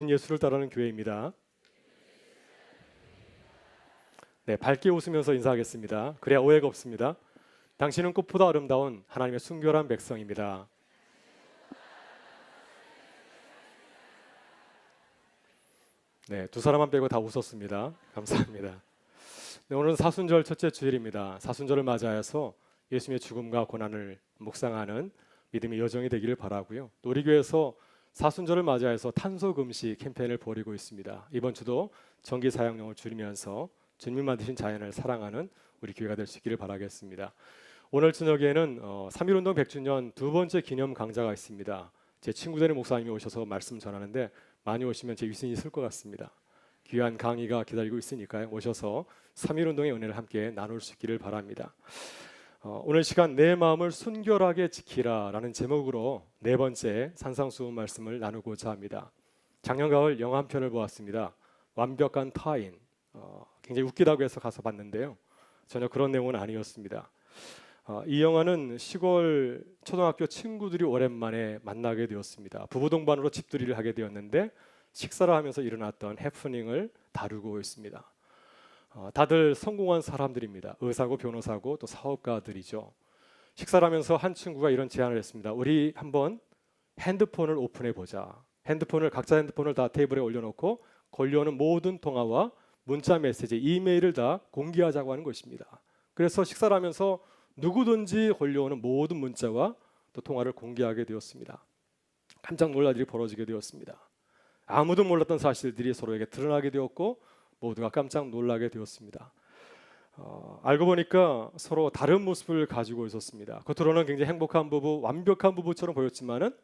예수를 따르는 교회입니다. 네, 밝게 웃으면서 인사하겠습니다. 그래야 오해가 없습니다. 당신은 꽃보다 아름다운 하나님의 순결한 백성입니다. 네, 두 사람만 빼고 다 웃었습니다. 감사합니다. 네, 오늘은 사순절 첫째 주일입니다. 사순절을 맞이해서 예수님의 죽음과 고난을 묵상하는 믿음의 여정이 되기를 바라고요. 또 우리 교회에서 사순절을 맞이해서 탄소 금식 캠페인을 벌이고 있습니다. 이번 주도 전기 사용량을 줄이면서 주님 만드신 자연을 사랑하는 우리 교회가 될 수 있기를 바라겠습니다. 오늘 저녁에는 3.1운동 100주년 두 번째 기념 강좌가 있습니다. 제 친구 되는 목사님이 오셔서 말씀 전하는데 많이 오시면 제 위신이 있을 것 같습니다. 귀한 강의가 기다리고 있으니까요. 오셔서 3.1운동의 은혜를 함께 나눌 수 있기를 바랍니다. 오늘 시간 내 마음을 순결하게 지키라 라는 제목으로 네 번째 산상수훈 말씀을 나누고자 합니다. 작년 가을 영화 한 편을 보았습니다. 완벽한 타인. 굉장히 웃기다고 해서 가서 봤는데요. 전혀 그런 내용은 아니었습니다. 이 영화는 시골 초등학교 친구들이 오랜만에 만나게 되었습니다. 부부 동반으로 집들이를 하게 되었는데 식사를 하면서 일어났던 해프닝을 다루고 있습니다. 다들 성공한 사람들입니다. 의사고 변호사고 또 사업가들이죠. 식사를 하면서 한 친구가 이런 제안을 했습니다. 우리 한번 핸드폰을 오픈해 보자. 각자 핸드폰을 다 테이블에 올려놓고 걸려오는 모든 통화와 문자 메시지, 이메일을 다 공개하자고 하는 것입니다. 그래서 식사를 하면서 누구든지 걸려오는 모든 문자와 또 통화를 공개하게 되었습니다. 깜짝 놀랄 일이 벌어지게 되었습니다. 아무도 몰랐던 사실들이 서로에게 드러나게 되었고 모두가 깜짝 놀라게 되었습니다. 알고 보니까 서로 다른 모습을 가지고 있었습니다. 겉으로는 굉장히 행복한 부부, 완벽한 부부처럼 보였지만은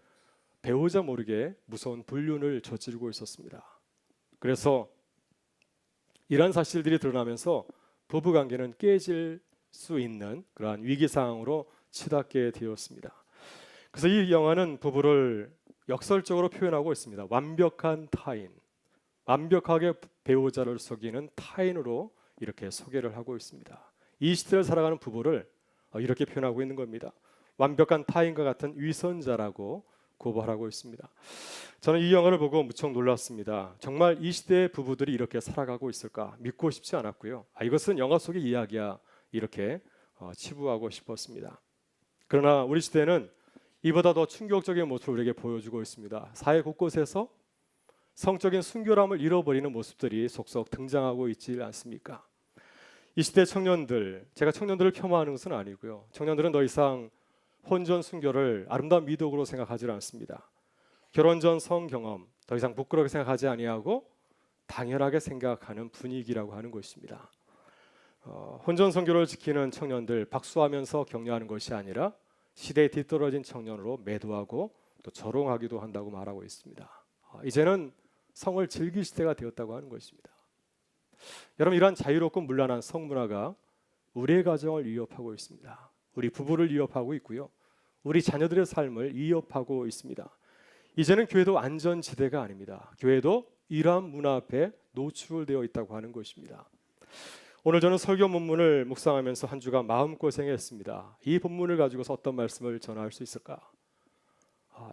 배우자 모르게 무서운 불륜을 저지르고 있었습니다. 그래서 이러한 사실들이 드러나면서 부부 관계는 깨질 수 있는 그러한 위기 상황으로 치닫게 되었습니다. 그래서 이 영화는 부부를 역설적으로 표현하고 있습니다. 완벽한 타인, 완벽하게 배우자를 속이는 타인으로 이렇게 소개를 하고 있습니다. 이 시대를 살아가는 부부를 이렇게 표현하고 있는 겁니다. 완벽한 타인과 같은 위선자라고 고발하고 있습니다. 저는 이 영화를 보고 무척 놀랐습니다. 정말 이 시대의 부부들이 이렇게 살아가고 있을까 믿고 싶지 않았고요. 이것은 영화 속의 이야기야 이렇게 치부하고 싶었습니다. 그러나 우리 시대는 이보다 더 충격적인 모습을 우리에게 보여주고 있습니다. 사회 곳곳에서 성적인 순결함을 잃어버리는 모습들이 속속 등장하고 있지 않습니까? 이 시대 청년들, 제가 청년들을 폄하하는 것은 아니고요. 청년들은 더 이상 혼전 순결을 아름다운 미덕으로 생각하지 않습니다. 결혼 전 성경험 더 이상 부끄럽게 생각하지 아니하고 당연하게 생각하는 분위기라고 하는 것입니다. 혼전 순결을 지키는 청년들 박수하면서 격려하는 것이 아니라 시대에 뒤떨어진 청년으로 매도하고 또 조롱하기도 한다고 말하고 있습니다. 이제는 성을 즐길 시대가 되었다고 하는 것입니다. 여러분, 이러한 자유롭고 문란한 성문화가 우리의 가정을 위협하고 있습니다. 우리 부부를 위협하고 있고요. 우리 자녀들의 삶을 위협하고 있습니다. 이제는 교회도 안전지대가 아닙니다. 교회도 이러한 문화 앞에 노출되어 있다고 하는 것입니다. 오늘 저는 설교 본문을 묵상하면서 한 주간 마음고생했습니다. 이 본문을 가지고서 어떤 말씀을 전할 수 있을까?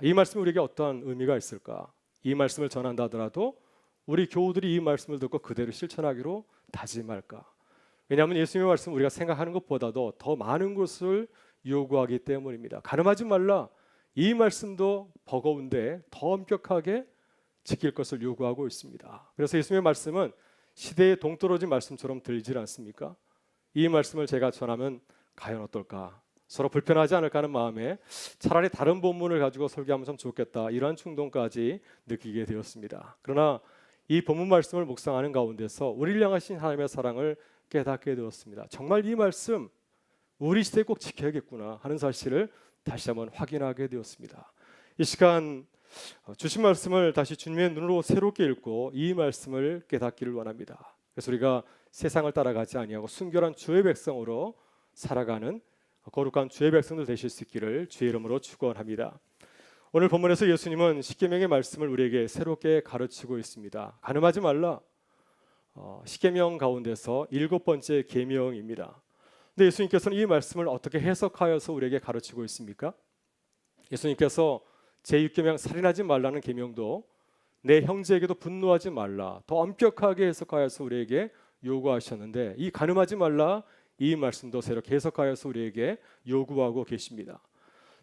이 말씀이 우리에게 어떤 의미가 있을까? 이 말씀을 전한다 하더라도 우리 교우들이 이 말씀을 듣고 그대로 실천하기로 다짐할까? 왜냐하면 예수님의 말씀은 우리가 생각하는 것보다도 더 많은 것을 요구하기 때문입니다. 가늠하지 말라. 이 말씀도 버거운데 더 엄격하게 지킬 것을 요구하고 있습니다. 그래서 예수님의 말씀은 시대에 동떨어진 말씀처럼 들리질 않습니까? 이 말씀을 제가 전하면 과연 어떨까? 서로 불편하지 않을까 하는 마음에 차라리 다른 본문을 가지고 설교하면 참 좋겠다 이러한 충동까지 느끼게 되었습니다. 그러나 이 본문 말씀을 묵상하는 가운데서 우리를 향하신 하나님의 사랑을 깨닫게 되었습니다. 정말 이 말씀 우리 시대에 꼭 지켜야겠구나 하는 사실을 다시 한번 확인하게 되었습니다. 이 시간 주신 말씀을 다시 주님의 눈으로 새롭게 읽고 이 말씀을 깨닫기를 원합니다. 그래서 우리가 세상을 따라가지 아니하고 순결한 주의 백성으로 살아가는 거룩한 주의 백성들 되실 수 있기를 주의 이름으로 축원합니다. 오늘 본문에서 예수님은 십계명의 말씀을 우리에게 새롭게 가르치고 있습니다. 간음하지 말라. 십계명 가운데서 7번째 계명입니다. 근데 예수님께서는 이 말씀을 어떻게 해석하여서 우리에게 가르치고 있습니까? 예수님께서 제6계명 살인하지 말라는 계명도 내 형제에게도 분노하지 말라. 더 엄격하게 해석하여서 우리에게 요구하셨는데 이 간음하지 말라 이 말씀도 새롭게 해석하여서 우리에게 요구하고 계십니다.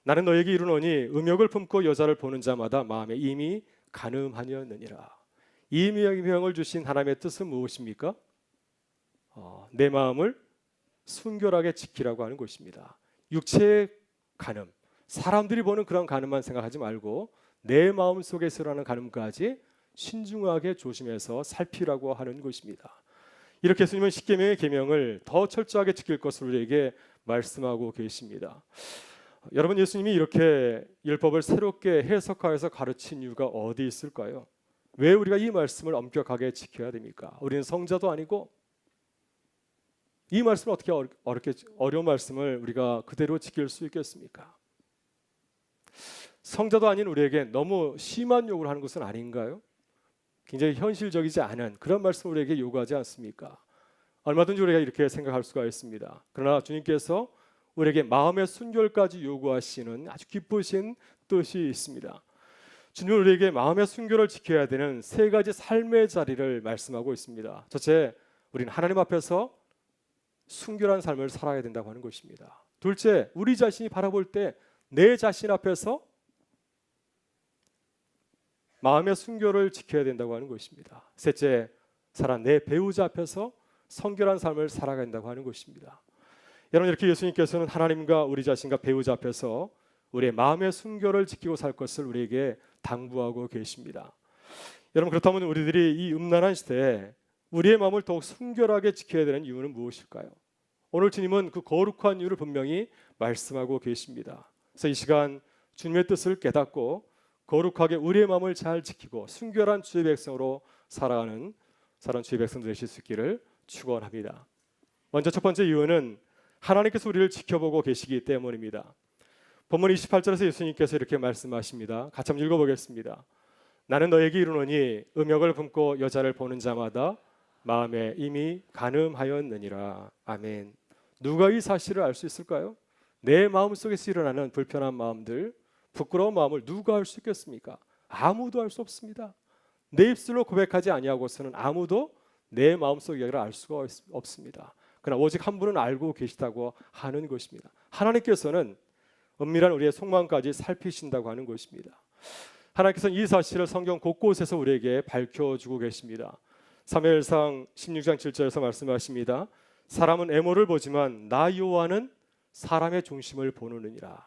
나는 너에게 이르노니 음욕을 품고 여자를 보는 자마다 마음에 이미 간음하였느니라. 이 명을 주신 하나님의 뜻은 무엇입니까? 내 마음을 순결하게 지키라고 하는 것입니다. 육체의 간음, 사람들이 보는 그런 간음만 생각하지 말고 내 마음 속에서 일어나는 간음까지 신중하게 조심해서 살피라고 하는 것입니다. 이렇게 예수님은 십계명의 계명을 더 철저하게 지킬 것을 우리에게 말씀하고 계십니다. 여러분, 예수님이 이렇게 율법을 새롭게 해석하여서 가르친 이유가 어디 있을까요? 왜 우리가 이 말씀을 엄격하게 지켜야 됩니까? 우리는 성자도 아니고 이 말씀을 어떻게 어려운 말씀을 우리가 그대로 지킬 수 있겠습니까? 성자도 아닌 우리에게 너무 심한 요구를 하는 것은 아닌가요? 굉장히 현실적이지 않은 그런 말씀을 우리에게 요구하지 않습니까? 얼마든지 우리가 이렇게 생각할 수가 있습니다. 그러나 주님께서 우리에게 마음의 순결까지 요구하시는 아주 기쁘신 뜻이 있습니다. 주님은 우리에게 마음의 순결을 지켜야 되는 세 가지 삶의 자리를 말씀하고 있습니다. 첫째, 우리는 하나님 앞에서 순결한 삶을 살아야 된다고 하는 것입니다. 둘째, 우리 자신이 바라볼 때 내 자신 앞에서 마음의 순결을 지켜야 된다고 하는 것입니다. 셋째, 내 배우자 앞에서 성결한 삶을 살아야 된다고 하는 것입니다. 여러분, 이렇게 예수님께서는 하나님과 우리 자신과 배우자 앞에서 우리의 마음의 순결을 지키고 살 것을 우리에게 당부하고 계십니다. 여러분, 그렇다면 우리들이 이 음란한 시대에 우리의 마음을 더욱 순결하게 지켜야 되는 이유는 무엇일까요? 오늘 주님은 그 거룩한 이유를 분명히 말씀하고 계십니다. 그래서 이 시간 주님의 뜻을 깨닫고 거룩하게 우리의 마음을 잘 지키고 순결한 주의 백성으로 살아가는 주의 백성 되실 수 있기를 축원합니다. 먼저 첫 번째 이유는 하나님께서 우리를 지켜보고 계시기 때문입니다. 본문 28절에서 예수님께서 이렇게 말씀하십니다. 같이 한번 읽어보겠습니다. 나는 너에게 이르노니 음욕을 품고 여자를 보는 자마다 마음에 이미 간음하였느니라. 아멘. 누가 이 사실을 알 수 있을까요? 내 마음속에서 일어나는 불편한 마음들, 부끄러운 마음을 누가 알 수 있겠습니까? 아무도 알 수 없습니다. 내 입술로 고백하지 아니하고서는 아무도 내 마음속 이야기를 알 수가 없습니다. 그러나 오직 한 분은 알고 계시다고 하는 것입니다. 하나님께서는 은밀한 우리의 속마음까지 살피신다고 하는 것입니다. 하나님께서는 이 사실을 성경 곳곳에서 우리에게 밝혀주고 계십니다. 사무엘상 16장 7절에서 말씀하십니다. 사람은 애모를 보지만 나 여호와는 사람의 중심을 보느니라.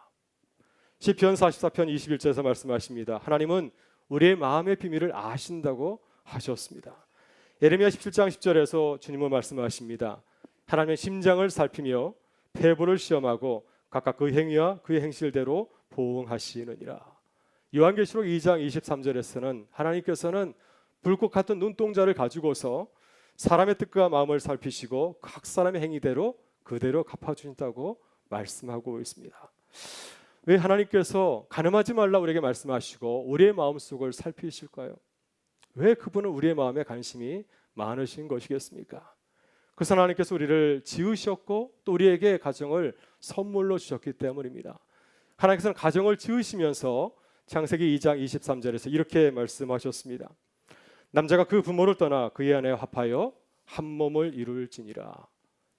시편 44편 21절에서 말씀하십니다. 하나님은 우리의 마음의 비밀을 아신다고 하셨습니다. 예레미야 17장 10절에서 주님은 말씀하십니다. 하나님의 심장을 살피며 폐부를 시험하고 각각 그 행위와 그의 행실대로 보응하시느니라. 요한계시록 2장 23절에서는 하나님께서는 불꽃 같은 눈동자를 가지고서 사람의 뜻과 마음을 살피시고 각 사람의 행위대로 그대로 갚아주신다고 말씀하고 있습니다. 왜 하나님께서 간음하지 말라 우리에게 말씀하시고 우리의 마음속을 살피실까요? 왜 그분은 우리의 마음에 관심이 많으신 것이겠습니까? 그래서 하나님께서 우리를 지으셨고 또 우리에게 가정을 선물로 주셨기 때문입니다. 하나님께서는 가정을 지으시면서 창세기 2장 23절에서 이렇게 말씀하셨습니다. 남자가 그 부모를 떠나 그의 아내와 합하여 한 몸을 이룰지니라.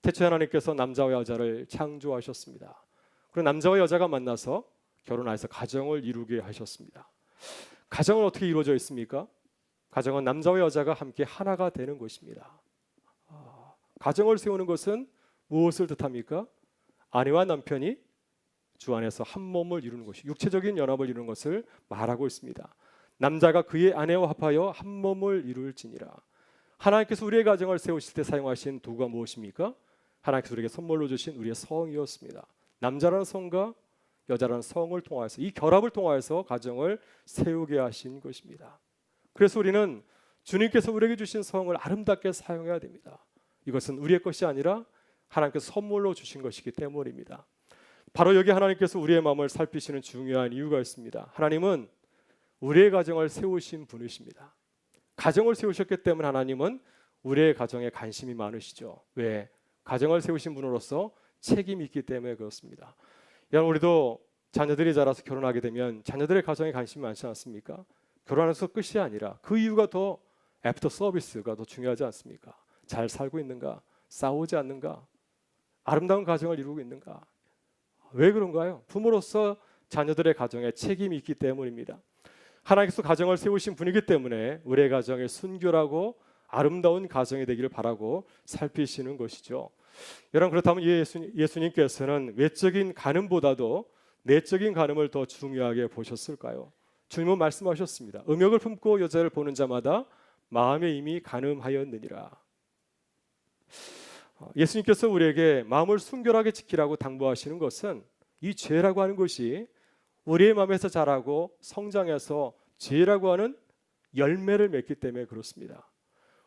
태초에 하나님께서 남자와 여자를 창조하셨습니다. 그리고 남자와 여자가 만나서 결혼해서 가정을 이루게 하셨습니다. 가정은 어떻게 이루어져 있습니까? 가정은 남자와 여자가 함께 하나가 되는 것입니다. 가정을 세우는 것은 무엇을 뜻합니까? 아내와 남편이 주 안에서 한 몸을 이루는 것이 육체적인 연합을 이루는 것을 말하고 있습니다. 남자가 그의 아내와 합하여 한 몸을 이룰지니라. 하나님께서 우리의 가정을 세우실 때 사용하신 도구가 무엇입니까? 하나님께서 우리에게 선물로 주신 우리의 성이었습니다. 남자라는 성과 여자라는 성을 통하여서 이 결합을 통하여서 가정을 세우게 하신 것입니다. 그래서 우리는 주님께서 우리에게 주신 성을 아름답게 사용해야 됩니다. 이것은 우리의 것이 아니라 하나님께서 선물로 주신 것이기 때문입니다. 바로 여기 하나님께서 우리의 마음을 살피시는 중요한 이유가 있습니다. 하나님은 우리의 가정을 세우신 분이십니다. 가정을 세우셨기 때문에 하나님은 우리의 가정에 관심이 많으시죠. 왜? 가정을 세우신 분으로서 책임이 있기 때문에 그렇습니다. 여러분, 우리도 자녀들이 자라서 결혼하게 되면 자녀들의 가정에 관심이 많지 않습니까? 결혼해서 끝이 아니라 그 이유가 더 애프터 서비스가 더 중요하지 않습니까? 잘 살고 있는가? 싸우지 않는가? 아름다운 가정을 이루고 있는가? 왜 그런가요? 부모로서 자녀들의 가정에 책임이 있기 때문입니다. 하나님께서 가정을 세우신 분이기 때문에 우리의 가정이 순결하고 아름다운 가정이 되기를 바라고 살피시는 것이죠. 여러분, 그렇다면 예수님께서는 외적인 간음보다도 내적인 간음을 더 중요하게 보셨을까요? 주님은 말씀하셨습니다. 음욕을 품고 여자를 보는 자마다 마음에 이미 간음하였느니라. 예수님께서 우리에게 마음을 순결하게 지키라고 당부하시는 것은 이 죄라고 하는 것이 우리의 마음에서 자라고 성장해서 죄라고 하는 열매를 맺기 때문에 그렇습니다.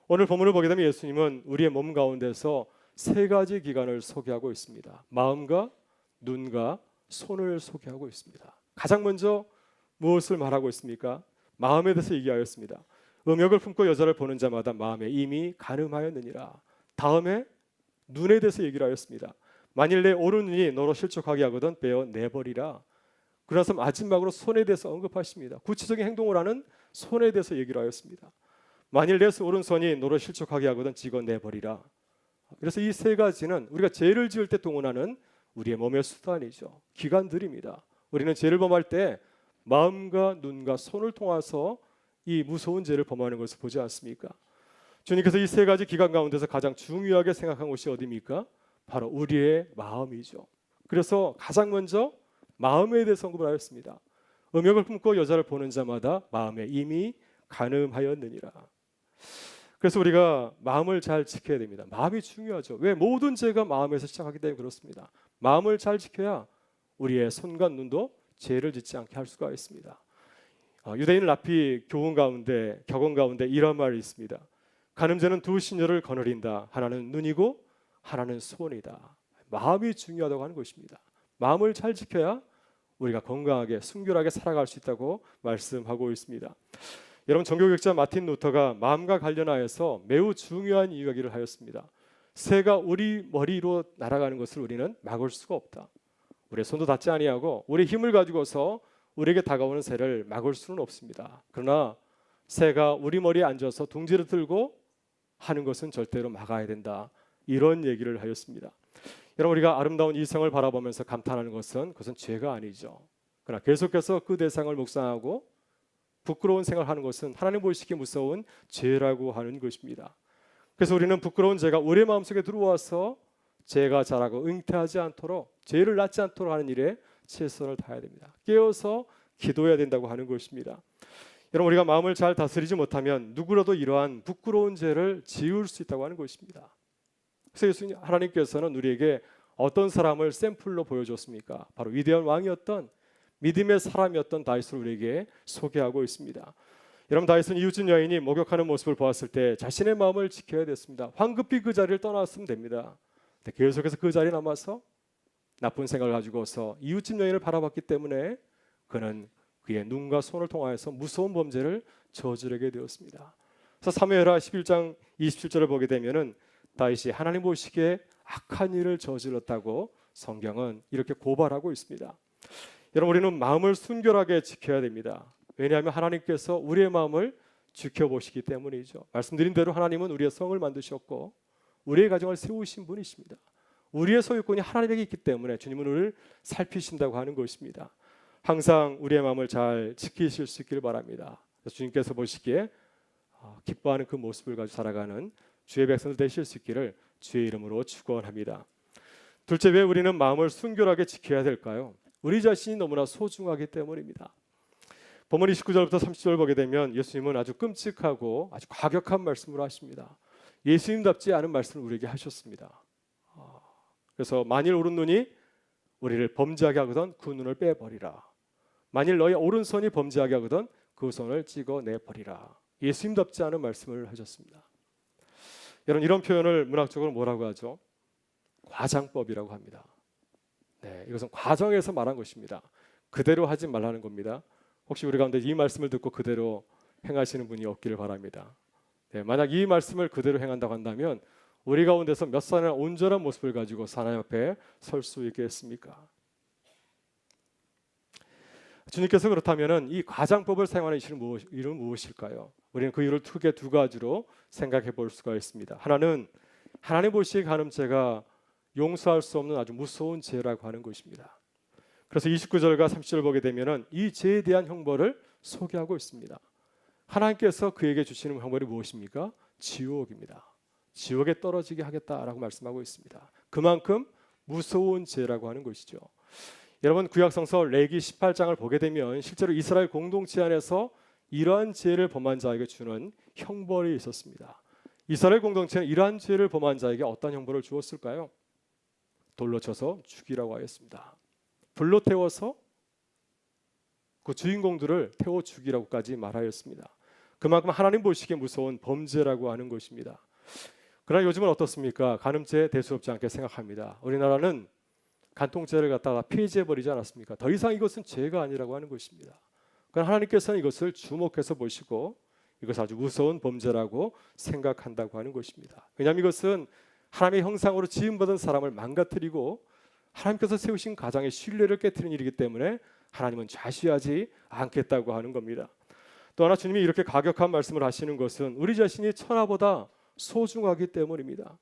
오늘 본문을 보게 되면 예수님은 우리의 몸 가운데서 세 가지 기관을 소개하고 있습니다. 마음과 눈과 손을 소개하고 있습니다. 가장 먼저 무엇을 말하고 있습니까? 마음에 대해서 얘기하였습니다. 음욕을 품고 여자를 보는 자마다 마음에 이미 간음하였느니라. 다음에 눈에 대해서 얘기를 하였습니다. 만일 내 오른 눈이 너로 실족하게 하거든 베어 내버리라. 그래서 마지막으로 손에 대해서 언급하십니다. 구체적인 행동을 하는 손에 대해서 얘기를 하였습니다. 만일 내 오른손이 너로 실족하게 하거든 찍어 내버리라. 그래서 이 세 가지는 우리가 죄를 지을 때 동원하는 우리의 몸의 수단이죠. 기관들입니다. 우리는 죄를 범할 때 마음과 눈과 손을 통해서 이 무서운 죄를 범하는 것을 보지 않습니까? 주님께서 이 세 가지 기관 가운데서 가장 중요하게 생각한 것이 어디입니까? 바로 우리의 마음이죠. 그래서 가장 먼저 마음에 대해서 언급을 하였습니다. 음욕을 품고 여자를 보는 자마다 마음에 이미 간음하였느니라. 그래서 우리가 마음을 잘 지켜야 됩니다. 마음이 중요하죠. 왜? 모든 죄가 마음에서 시작하기 때문에 그렇습니다. 마음을 잘 지켜야 우리의 손과 눈도 죄를 짓지 않게 할 수가 있습니다. 유대인 라피 격언 가운데 이런 말이 있습니다. 간음죄는 두 시녀를 거느린다. 하나는 눈이고 하나는 손이다. 마음이 중요하다고 하는 것입니다. 마음을 잘 지켜야 우리가 건강하게 순결하게 살아갈 수 있다고 말씀하고 있습니다. 여러분, 종교개혁자 마틴 루터가 마음과 관련하여서 매우 중요한 이야기를 하였습니다. 새가 우리 머리로 날아가는 것을 우리는 막을 수가 없다. 우리의 손도 닿지 아니하고 우리의 힘을 가지고서 우리에게 다가오는 새를 막을 수는 없습니다. 그러나 새가 우리 머리에 앉아서 둥지를 들고 하는 것은 절대로 막아야 된다. 이런 얘기를 하였습니다. 여러분, 우리가 아름다운 이성을 바라보면서 감탄하는 것은 그것은 죄가 아니죠. 그러나 계속해서 그 대상을 묵상하고 부끄러운 생각을 하는 것은 하나님 보시기에 무서운 죄라고 하는 것입니다. 그래서 우리는 부끄러운 죄가 우리의 마음속에 들어와서 죄가 자라고 잉태하지 않도록, 죄를 낳지 않도록 하는 일에 최선을 다해야 됩니다. 깨어서 기도해야 된다고 하는 것입니다. 여러분, 우리가 마음을 잘 다스리지 못하면 누구라도 이러한 부끄러운 죄를 지을 수 있다고 하는 것입니다. 그래서 예수님 하나님께서는 우리에게 어떤 사람을 샘플로 보여줬습니까? 바로 위대한 왕이었던 믿음의 사람이었던 다윗을 우리에게 소개하고 있습니다. 여러분, 다윗은 이웃집 여인이 목욕하는 모습을 보았을 때 자신의 마음을 지켜야 됐습니다. 황급히 그 자리를 떠났으면 됩니다. 근데 계속해서 그 자리에 남아서 나쁜 생각을 가지고서 이웃집 여인을 바라봤기 때문에 그는 그의 눈과 손을 통하여서 무서운 범죄를 저지르게 되었습니다. 그래서 사무엘하 11장 27절을 보게 되면은 다윗이 하나님 보시기에 악한 일을 저질렀다고 성경은 이렇게 고발하고 있습니다. 여러분, 우리는 마음을 순결하게 지켜야 됩니다. 왜냐하면 하나님께서 우리의 마음을 지켜보시기 때문이죠. 말씀드린 대로 하나님은 우리의 성을 만드셨고 우리의 가정을 세우신 분이십니다. 우리의 소유권이 하나님에게 있기 때문에 주님은 우리를 살피신다고 하는 것입니다. 항상 우리의 마음을 잘 지키실 수 있기를 바랍니다. 그래서 주님께서 보시기에 기뻐하는 그 모습을 가지고 살아가는 주의 백성들 되실 수 있기를 주의 이름으로 축원합니다. 둘째, 왜 우리는 마음을 순결하게 지켜야 될까요? 우리 자신이 너무나 소중하기 때문입니다. 본문 29절부터 30절 보게 되면 예수님은 아주 끔찍하고 아주 과격한 말씀을 하십니다. 예수님답지 않은 말씀을 우리에게 하셨습니다. 그래서 만일 오른눈이 우리를 범죄하게 하거든 그 눈을 빼버리라. 만일 너희 오른손이 범죄하게 하거든 그 손을 찍어내버리라. 예수님답지 않은 말씀을 하셨습니다. 여러분, 이런 표현을 문학적으로 뭐라고 하죠? 과장법이라고 합니다. 네, 이것은 과정에서 말한 것입니다. 그대로 하지 말라는 겁니다. 혹시 우리 가운데 이 말씀을 듣고 그대로 행하시는 분이 없기를 바랍니다. 네, 만약 이 말씀을 그대로 행한다고 한다면 우리 가운데서 몇 살이나 온전한 모습을 가지고 하나님 앞에 설 수 있겠습니까? 주님께서 그렇다면 이 가장법을 사용하는 이유는 무엇일까요? 우리는 그 이유를 크게 두 가지로 생각해 볼 수가 있습니다. 하나는 하나님 보시기에 간음죄가 용서할 수 없는 아주 무서운 죄라고 하는 것입니다. 그래서 29절과 30절 보게 되면은 이 죄에 대한 형벌을 소개하고 있습니다. 하나님께서 그에게 주시는 형벌이 무엇입니까? 지옥입니다. 지옥에 떨어지게 하겠다라고 말씀하고 있습니다. 그만큼 무서운 죄라고 하는 것이죠. 여러분 구약성서 레기 18장을 보게 되면 실제로 이스라엘 공동체 안에서 이러한 죄를 범한 자에게 주는 형벌이 있었습니다. 이스라엘 공동체는 이러한 죄를 범한 자에게 어떤 형벌을 주었을까요? 돌로 쳐서 죽이라고 하였습니다. 불로 태워서 그 주인공들을 태워 죽이라고까지 말하였습니다. 그만큼 하나님 보시기에 무서운 범죄라고 하는 것입니다. 그러나 요즘은 어떻습니까? 간음죄 대수롭지 않게 생각합니다. 우리나라는 간통죄를 갖다가 폐지해버리지 않았습니까? 더 이상 이것은 죄가 아니라고 하는 것입니다. 그러나 하나님께서는 이것을 주목해서 보시고 이것을 아주 무서운 범죄라고 생각한다고 하는 것입니다. 왜냐하면 이것은 하나님의 형상으로 지음받은 사람을 망가뜨리고 하나님께서 세우신 가정의 신뢰를 깨트리는 일이기 때문에 하나님은 좌시하지 않겠다고 하는 겁니다. 또 하나 주님이 이렇게 가격한 말씀을 하시는 것은 우리 자신이 천하보다 소중하기 때문입니다.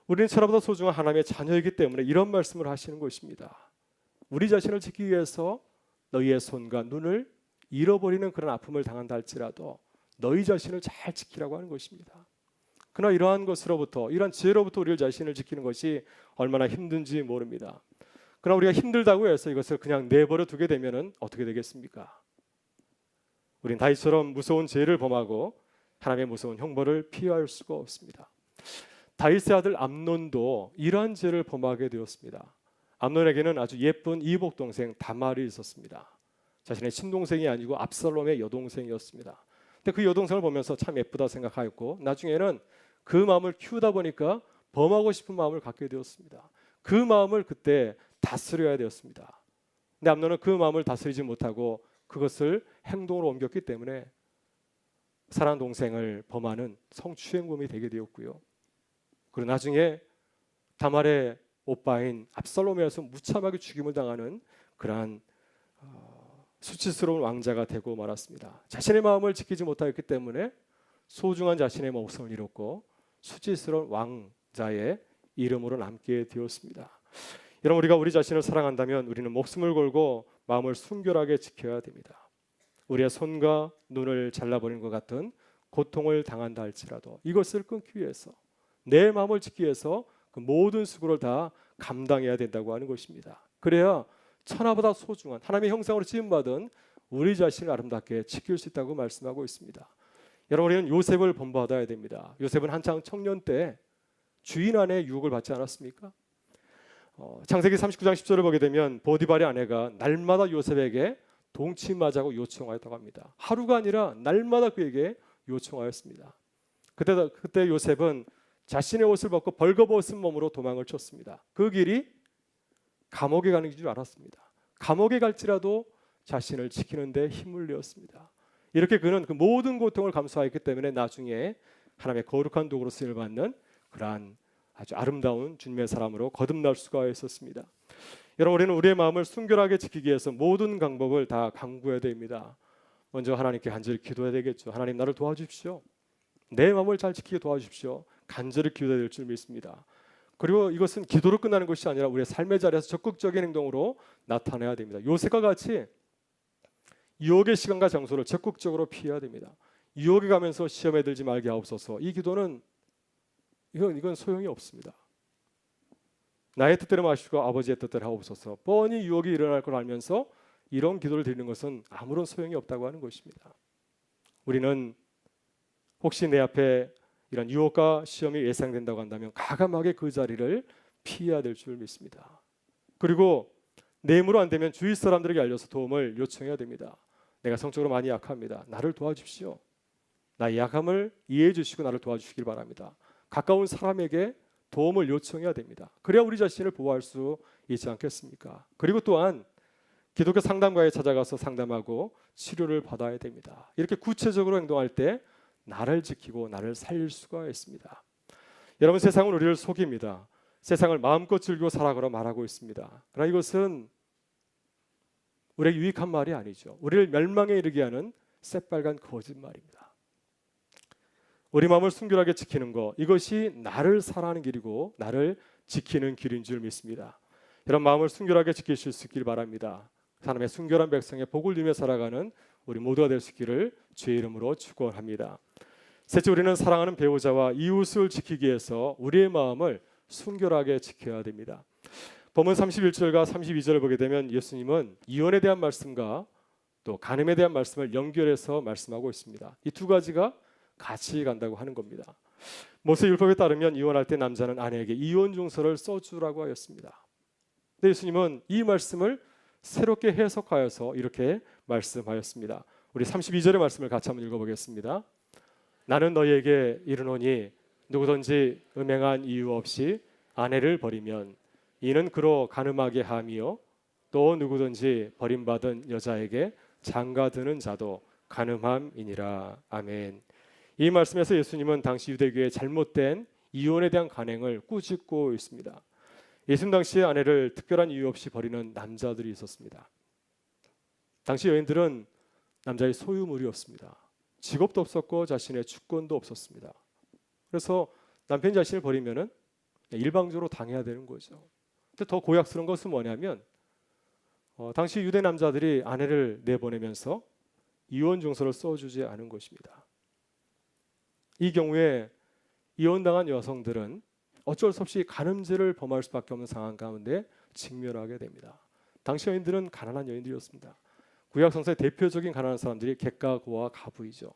우리는 천하보다 소중한 하나님의 자녀이기 때문에 이런 말씀을 하시는 것입니다. 우리 자신을 지키기 위해서 너희의 손과 눈을 잃어버리는 그런 아픔을 당한다 할지라도 너희 자신을 잘 지키라고 하는 것입니다. 그러나 이러한 것으로부터 이러한 죄로부터 우리 자신을 지키는 것이 얼마나 힘든지 모릅니다. 그러나 우리가 힘들다고 해서 이것을 그냥 내버려 두게 되면 어떻게 되겠습니까? 우린 다윗처럼 무서운 죄를 범하고 하나님의 무서운 형벌을 피할 수가 없습니다. 다윗의 아들 암논도 이러한 죄를 범하게 되었습니다. 암논에게는 아주 예쁜 이복 동생 다말이 있었습니다. 자신의 친동생이 아니고 압살롬의 여동생이었습니다. 근데 그 여동생을 보면서 참 예쁘다 생각하였고 나중에는 그 마음을 키우다 보니까 범하고 싶은 마음을 갖게 되었습니다. 그 마음을 그때 다스려야 되었습니다. 근데 암논은 그 마음을 다스리지 못하고 그것을 행동으로 옮겼기 때문에 사랑하는 동생을 범하는 성추행범이 되게 되었고요. 그리고 나중에 다말의 오빠인 압살롬에 의해서 무참하게 죽임을 당하는 그러한 수치스러운 왕자가 되고 말았습니다. 자신의 마음을 지키지 못하였기 때문에 소중한 자신의 목숨을 잃었고 수치스러운 왕자의 이름으로 남게 되었습니다. 여러분 우리가 우리 자신을 사랑한다면 우리는 목숨을 걸고 마음을 순결하게 지켜야 됩니다. 우리의 손과 눈을 잘라버리는 것 같은 고통을 당한다 할지라도 이것을 끊기 위해서 내 마음을 지키기 위해서 그 모든 수고를 다 감당해야 된다고 하는 것입니다. 그래야 천하보다 소중한 하나님의 형상으로 지음받은 우리 자신을 아름답게 지킬 수 있다고 말씀하고 있습니다. 여러분 우리는 요셉을 본받아야 됩니다. 요셉은 한창 청년 때 주인 아내의 유혹을 받지 않았습니까? 창세기 39장 10절을 보게 되면 보디발의 아내가 날마다 요셉에게 동침하자고 요청하였다고 합니다. 하루가 아니라 날마다 그에게 요청하였습니다. 그때 요셉은 자신의 옷을 벗고 벌거벗은 몸으로 도망을 쳤습니다. 그 길이 감옥에 가는 줄 알았습니다. 감옥에 갈지라도 자신을 지키는 데 힘을 내었습니다. 이렇게 그는 그 모든 고통을 감수하였기 때문에 나중에 하나님의 거룩한 도구로 쓰임을 받는 그러한 아주 아름다운 주님의 사람으로 거듭날 수가 있었습니다. 여러분 우리는 우리의 마음을 순결하게 지키기 위해서 모든 방법을 다 강구해야 됩니다. 먼저 하나님께 간절히 기도해야 되겠죠. 하나님 나를 도와주십시오. 내 마음을 잘 지키게 도와주십시오. 간절히 기도해야 될 줄 믿습니다. 그리고 이것은 기도로 끝나는 것이 아니라 우리의 삶의 자리에서 적극적인 행동으로 나타내야 됩니다. 요셉과 같이 유혹의 시간과 장소를 적극적으로 피해야 됩니다. 유혹에 가면서 시험에 들지 말게 하옵소서. 이 기도는 이건 소용이 없습니다. 나의 뜻대로 마시고 아버지의 뜻대로 하옵소서. 뻔히 유혹이 일어날 걸 알면서 이런 기도를 드리는 것은 아무런 소용이 없다고 하는 것입니다. 우리는 혹시 내 앞에 이런 유혹과 시험이 예상된다고 한다면 과감하게 그 자리를 피해야 될 줄 믿습니다. 그리고 내 힘으로 안 되면 주위 사람들에게 알려서 도움을 요청해야 됩니다. 내가 성적으로 많이 약합니다. 나를 도와주십시오. 나의 약함을 이해해 주시고 나를 도와주시길 바랍니다. 가까운 사람에게 도움을 요청해야 됩니다. 그래야 우리 자신을 보호할 수 있지 않겠습니까? 그리고 또한 기독교 상담가에 찾아가서 상담하고 치료를 받아야 됩니다. 이렇게 구체적으로 행동할 때 나를 지키고 나를 살릴 수가 있습니다. 여러분 세상은 우리를 속입니다. 세상을 마음껏 즐기고 살아가라 말하고 있습니다. 그러나 이것은 우리에게 유익한 말이 아니죠. 우리를 멸망에 이르게 하는 새빨간 거짓말입니다. 우리 마음을 순결하게 지키는 것, 이것이 나를 사랑하는 길이고 나를 지키는 길인 줄 믿습니다. 이런 마음을 순결하게 지키실 수 있길 바랍니다. 하나님의 순결한 백성의 복을 누리며 살아가는 우리 모두가 될 수 있기를 주의 이름으로 축원합니다. 셋째, 우리는 사랑하는 배우자와 이웃을 지키기 위해서 우리의 마음을 순결하게 지켜야 됩니다. 본문 31절과 32절을 보게 되면 예수님은 이혼에 대한 말씀과 또 간음에 대한 말씀을 연결해서 말씀하고 있습니다. 이 두 가지가 같이 간다고 하는 겁니다. 모세 율법에 따르면 이혼할 때 남자는 아내에게 이혼 증서를 써주라고 하였습니다. 근데 예수님은 이 말씀을 새롭게 해석하여서 이렇게 말씀하였습니다. 우리 32절의 말씀을 같이 한번 읽어보겠습니다. 나는 너희에게 이르노니 누구든지 음행한 이유 없이 아내를 버리면 이는 그로 간음하게 함이요 또 누구든지 버림받은 여자에게 장가드는 자도 간음함이니라. 아멘. 이 말씀에서 예수님은 당시 유대교의 잘못된 이혼에 대한 간행을 꾸짖고 있습니다. 예수님 당시에 아내를 특별한 이유 없이 버리는 남자들이 있었습니다. 당시 여인들은 남자의 소유물이었습니다. 직업도 없었고 자신의 주권도 없었습니다. 그래서 남편 자신을 버리면은 일방적으로 당해야 되는 거죠. 근데 더 고약스러운 것은 뭐냐면 당시 유대 남자들이 아내를 내보내면서 이혼 증서를 써주지 않은 것입니다. 이 경우에 이혼당한 여성들은 어쩔 수 없이 간음죄를 범할 수밖에 없는 상황 가운데 직면하게 됩니다. 당시 여인들은 가난한 여인들이었습니다. 구약 성서의 대표적인 가난한 사람들이 객가고와 가부이죠.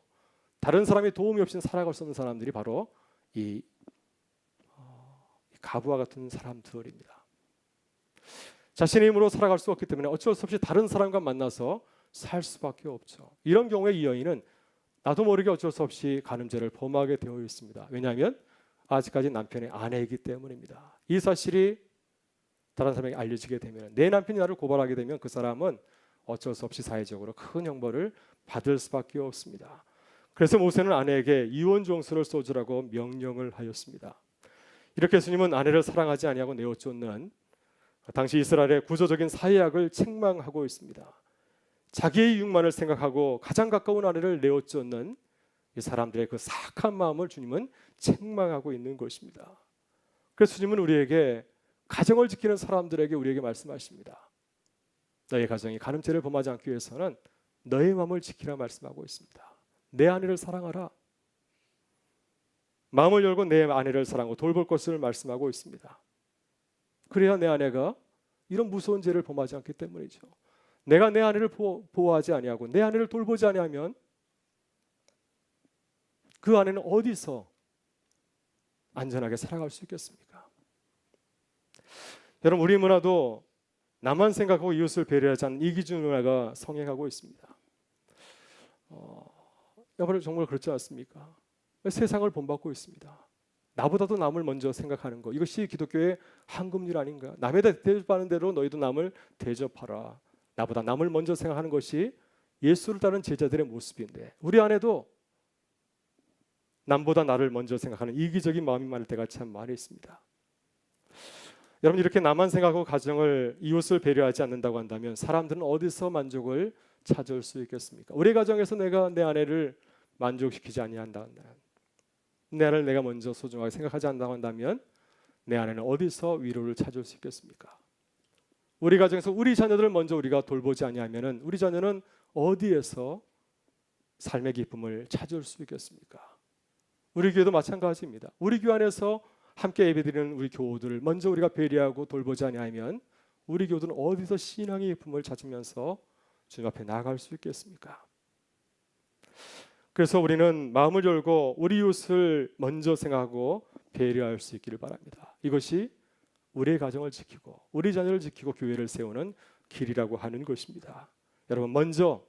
다른 사람의 도움이 없이는 살아갈 수 없는 사람들이 바로 이 가부와 같은 사람들입니다. 자신의 힘으로 살아갈 수 없기 때문에 어쩔 수 없이 다른 사람과 만나서 살 수밖에 없죠. 이런 경우에 이 여인은 나도 모르게 어쩔 수 없이 간음죄를 범하게 되어 있습니다. 왜냐하면 아직까지 남편의 아내이기 때문입니다. 이 사실이 다른 사람에게 알려지게 되면 내 남편이 나를 고발하게 되면 그 사람은 어쩔 수 없이 사회적으로 큰 형벌을 받을 수밖에 없습니다. 그래서 모세는 아내에게 이혼 증서를 써주라고 명령을 하였습니다. 이렇게 예수님은 아내를 사랑하지 아니하고 내어쫓는 당시 이스라엘의 구조적인 사회학을 책망하고 있습니다. 자기의 이익만을 생각하고 가장 가까운 아내를 내어쫓는 이 사람들의 그 사악한 마음을 주님은 책망하고 있는 것입니다. 그래서 주님은 우리에게 가정을 지키는 사람들에게 우리에게 말씀하십니다. 너의 가정이 간음죄를 범하지 않기 위해서는 너의 마음을 지키라 말씀하고 있습니다. 내 아내를 사랑하라. 마음을 열고 내 아내를 사랑하고 돌볼 것을 말씀하고 있습니다. 그래야 내 아내가 이런 무서운 죄를 범하지 않기 때문이죠. 내가 내 아내를 보호하지 아니하고 내 아내를 돌보지 아니하면 그 아내는 어디서 안전하게 살아갈 수 있겠습니까? 여러분, 우리 문화도 나만 생각하고 이웃을 배려하지 않는 이기주의 문화가 성행하고 있습니다. 여러분 정말 그렇지 않습니까? 세상을 본받고 있습니다. 나보다도 남을 먼저 생각하는 것, 이것이 기독교의 황금률 아닌가? 남에 대접하는 대로 너희도 남을 대접하라. 나보다 남을 먼저 생각하는 것이 예수를 따르는 제자들의 모습인데 우리 안에도 남보다 나를 먼저 생각하는 이기적인 마음이 많을 때가 참 많이 있습니다. 여러분, 이렇게 나만 생각하고 가정을 이웃을 배려하지 않는다고 한다면 사람들은 어디서 만족을 찾을 수 있겠습니까? 우리 가정에서 내가 내 아내를 만족시키지 아니한다, 내 아내를 내가 먼저 소중하게 생각하지 않는다고 한다면 내 아내는 어디서 위로를 찾을 수 있겠습니까? 우리 가정에서 우리 자녀들을 먼저 우리가 돌보지 아니하면은 우리 자녀는 어디에서 삶의 기쁨을 찾을 수 있겠습니까? 우리 교회도 마찬가지입니다. 우리 교회 안에서 함께 예배드리는 우리 교우들을 먼저 우리가 배려하고 돌보지 아니하면 우리 교우들은 어디서 신앙의 기쁨을 찾으면서 주님 앞에 나아갈 수 있겠습니까? 그래서 우리는 마음을 열고 우리 이웃을 먼저 생각하고 배려할 수 있기를 바랍니다. 이것이 우리의 가정을 지키고 우리 자녀를 지키고 교회를 세우는 길이라고 하는 것입니다. 여러분, 먼저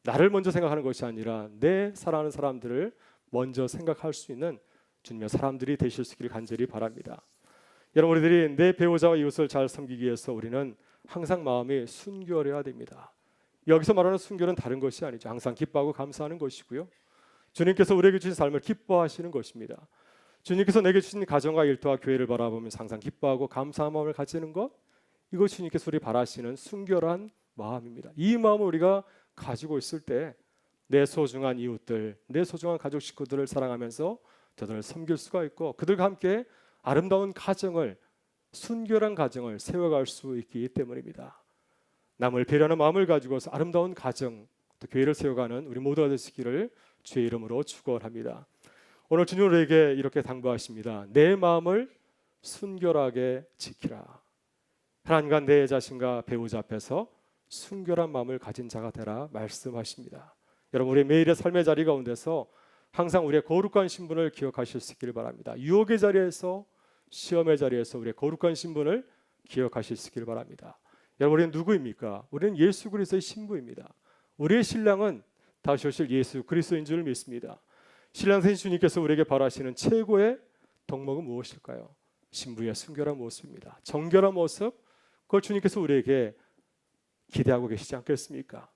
나를 먼저 생각하는 것이 아니라 내 사랑하는 사람들을 먼저 생각할 수 있는 주님의 사람들이 되실 수 있기를 간절히 바랍니다. 여러분, 우리들이 내 배우자와 이웃을 잘 섬기기 위해서 우리는 항상 마음이 순결해야 됩니다. 여기서 말하는 순결은 다른 것이 아니죠. 항상 기뻐하고 감사하는 것이고요. 주님께서 우리에게 주신 삶을 기뻐하시는 것입니다. 주님께서 내게 주신 가정과 일터와 교회를 바라보면서 항상 기뻐하고 감사한 마음을 가지는 것, 이것이 주님께서 우리 바라시는 순결한 마음입니다. 이 마음을 우리가 가지고 있을 때 내 소중한 이웃들, 내 소중한 가족 식구들을 사랑하면서 저들을 섬길 수가 있고 그들과 함께 아름다운 가정을, 순결한 가정을 세워갈 수 있기 때문입니다. 남을 배려하는 마음을 가지고서 아름다운 가정, 또 교회를 세워가는 우리 모두가 되시기를 주의 이름으로 축원합니다. 오늘 주님 우리에게 이렇게 당부하십니다. 내 마음을 순결하게 지키라. 하나님과 내 자신과 배우자 앞에서 순결한 마음을 가진 자가 되라 말씀하십니다. 여러분, 우리 매일의 삶의 자리 가운데서 항상 우리의 거룩한 신분을 기억하실 수 있기를 바랍니다. 유혹의 자리에서, 시험의 자리에서 우리의 거룩한 신분을 기억하실 수 있기를 바랍니다. 여러분, 우리는 누구입니까? 우리는 예수 그리스도의 신부입니다. 우리의 신랑은 다시 오실 예수 그리스도인 줄 믿습니다. 신랑 되신 주님께서 우리에게 바라시는 최고의 덕목은 무엇일까요? 신부의 순결한 모습입니다. 정결한 모습, 그걸 주님께서 우리에게 기대하고 계시지 않겠습니까?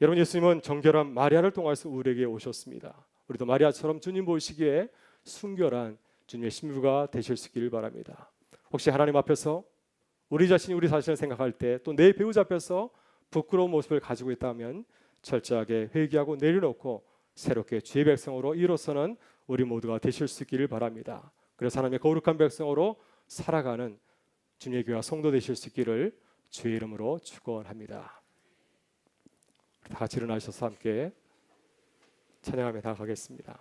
여러분, 예수님은 정결한 마리아를 통해서 우리에게 오셨습니다. 우리도 마리아처럼 주님 보시기에 순결한 주님의 신부가 되실 수 있기를 바랍니다. 혹시 하나님 앞에서 우리 자신이 우리 자신을 생각할 때 또 내 배우자 앞에서 부끄러운 모습을 가지고 있다면 철저하게 회개하고 내려놓고 새롭게 주의 백성으로 이로서는 우리 모두가 되실 수 있기를 바랍니다. 그래서 하나님의 거룩한 백성으로 살아가는 주님의 교회와 성도 되실 수 있기를 주의 이름으로 축원합니다. 다 같이 일어나셔서 함께 찬양하며 나아가겠습니다.